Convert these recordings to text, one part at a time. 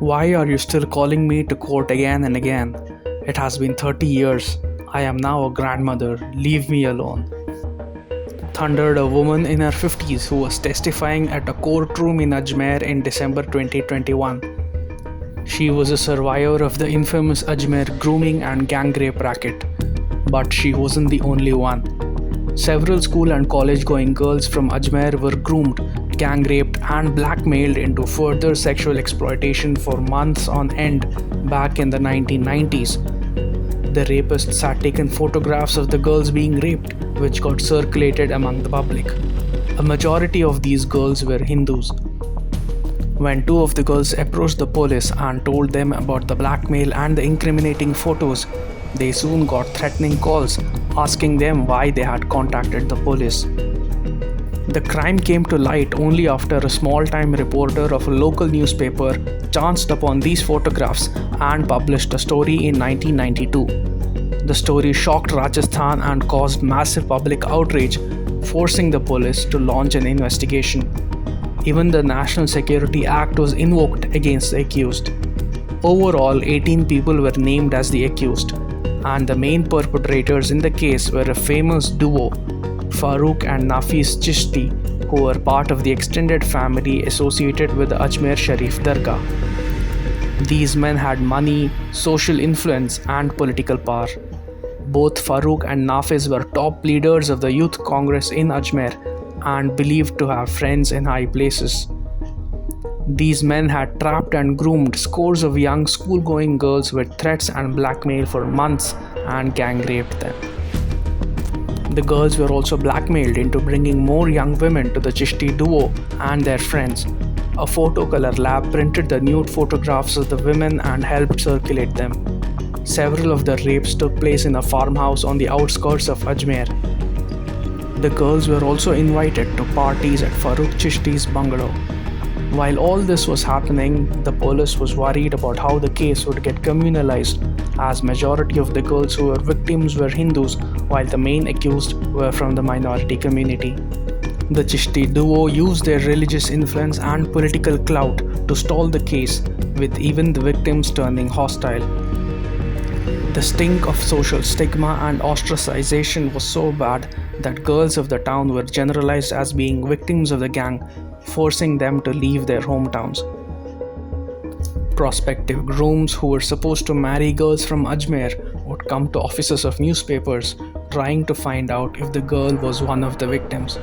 Why are you still calling me to court again and again? It has been 30 years. I am now a grandmother. Leave me alone. Thundered a woman in her 50s who was testifying at a courtroom in Ajmer in December 2021. She was a survivor of the infamous Ajmer grooming and gang rape racket. But she wasn't the only one. Several school and college-going girls from Ajmer were groomed, gang raped and blackmailed into further sexual exploitation for months on end back in the 1990s. The rapists had taken photographs of the girls being raped, which got circulated among the public. A majority of these girls were Hindus. When two of the girls approached the police and told them about the blackmail and the incriminating photos, they soon got threatening calls asking them why they had contacted the police. The crime came to light only after a small-time reporter of a local newspaper chanced upon these photographs and published a story in 1992. The story shocked Rajasthan and caused massive public outrage, forcing the police to launch an investigation. Even the National Security Act was invoked against the accused. Overall, 18 people were named as the accused, and the main perpetrators in the case were a famous duo, Farooq and Nafis Chishti, who were part of the extended family associated with the Ajmer Sharif Dargah. These men had money, social influence, and political power. Both Farooq and Nafis were top leaders of the Youth Congress in Ajmer and believed to have friends in high places. These men had trapped and groomed scores of young school-going girls with threats and blackmail for months and gang-raped them. The girls were also blackmailed into bringing more young women to the Chishti duo and their friends. A photo color lab printed the nude photographs of the women and helped circulate them. Several of the rapes took place in a farmhouse on the outskirts of Ajmer. The girls were also invited to parties at Farooq Chishty's bungalow. While all this was happening, the police was worried about how the case would get communalized, as majority of the girls who were victims were Hindus, while the main accused were from the minority community. The Chishti duo used their religious influence and political clout to stall the case, with even the victims turning hostile. The stink of social stigma and ostracization was so bad that girls of the town were generalized as being victims of the gang, forcing them to leave their hometowns. Prospective grooms who were supposed to marry girls from Ajmer would come to offices of newspapers trying to find out if the girl was one of the victims.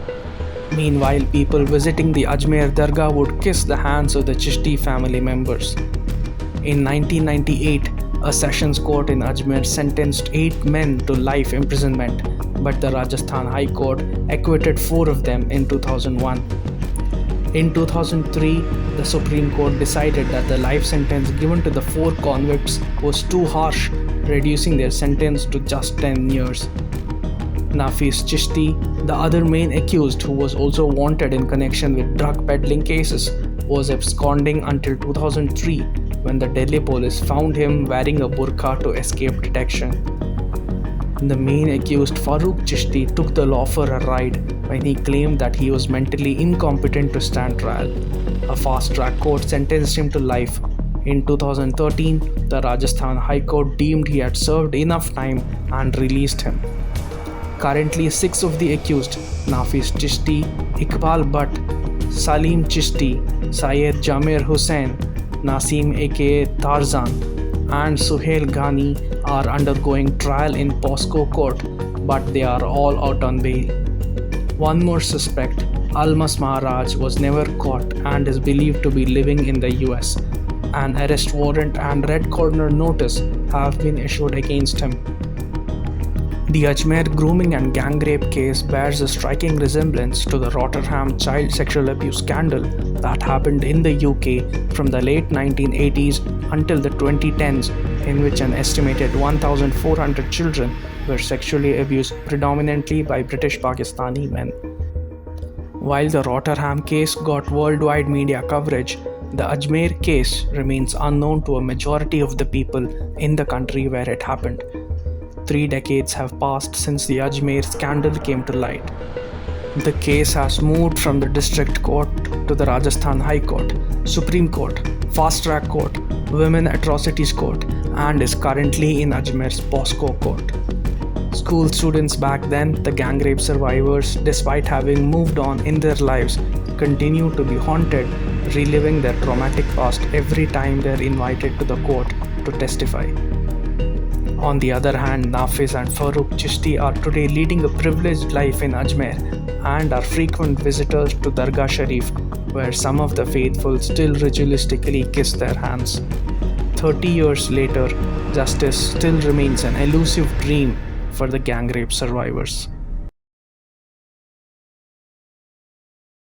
Meanwhile, people visiting the Ajmer Dargah would kiss the hands of the Chishti family members. In 1998, a sessions court in Ajmer sentenced 8 men to life imprisonment, but the Rajasthan High Court acquitted 4 of them in 2001. In 2003, the Supreme Court decided that the life sentence given to the 4 convicts was too harsh, reducing their sentence to just 10 years. Nafis Chishti, the other main accused who was also wanted in connection with drug peddling cases, was absconding until 2003 when the Delhi police found him wearing a burqa to escape detection. The main accused Farooq Chishty took the law for a ride when he claimed that he was mentally incompetent to stand trial. A fast-track court sentenced him to life. In 2013, the Rajasthan High Court deemed he had served enough time and released him. Currently, 6 of the accused, Nafis Chishti, Iqbal Butt, Salim Chishti, Syed Jamer Hussain, Nasim aka Tarzan, and Suhail Ghani are undergoing trial in POSCO court, but they are all out on bail. One more suspect, Almas Maharaj, was never caught and is believed to be living in the US. An arrest warrant and red corner notice have been issued against him. The Ajmer grooming and gang rape case bears a striking resemblance to the Rotterdam child sexual abuse scandal that happened in the UK from the late 1980s until the 2010s, in which an estimated 1,400 children were sexually abused predominantly by British Pakistani men. While the Rotterdam case got worldwide media coverage, the Ajmer case remains unknown to a majority of the people in the country where it happened. 3 decades have passed since the Ajmer scandal came to light. The case has moved from the District Court to the Rajasthan High Court, Supreme Court, Fast Track Court, Women Atrocities Court, and is currently in Ajmer's POSCO court. School students back then, the gang rape survivors, despite having moved on in their lives, continue to be haunted, reliving their traumatic past every time they are invited to the court to testify. On the other hand, Nafis and Farooq Chishty are today leading a privileged life in Ajmer and are frequent visitors to Dargah Sharif, where some of the faithful still ritualistically kiss their hands. 30 years later, justice still remains an elusive dream for the gang rape survivors.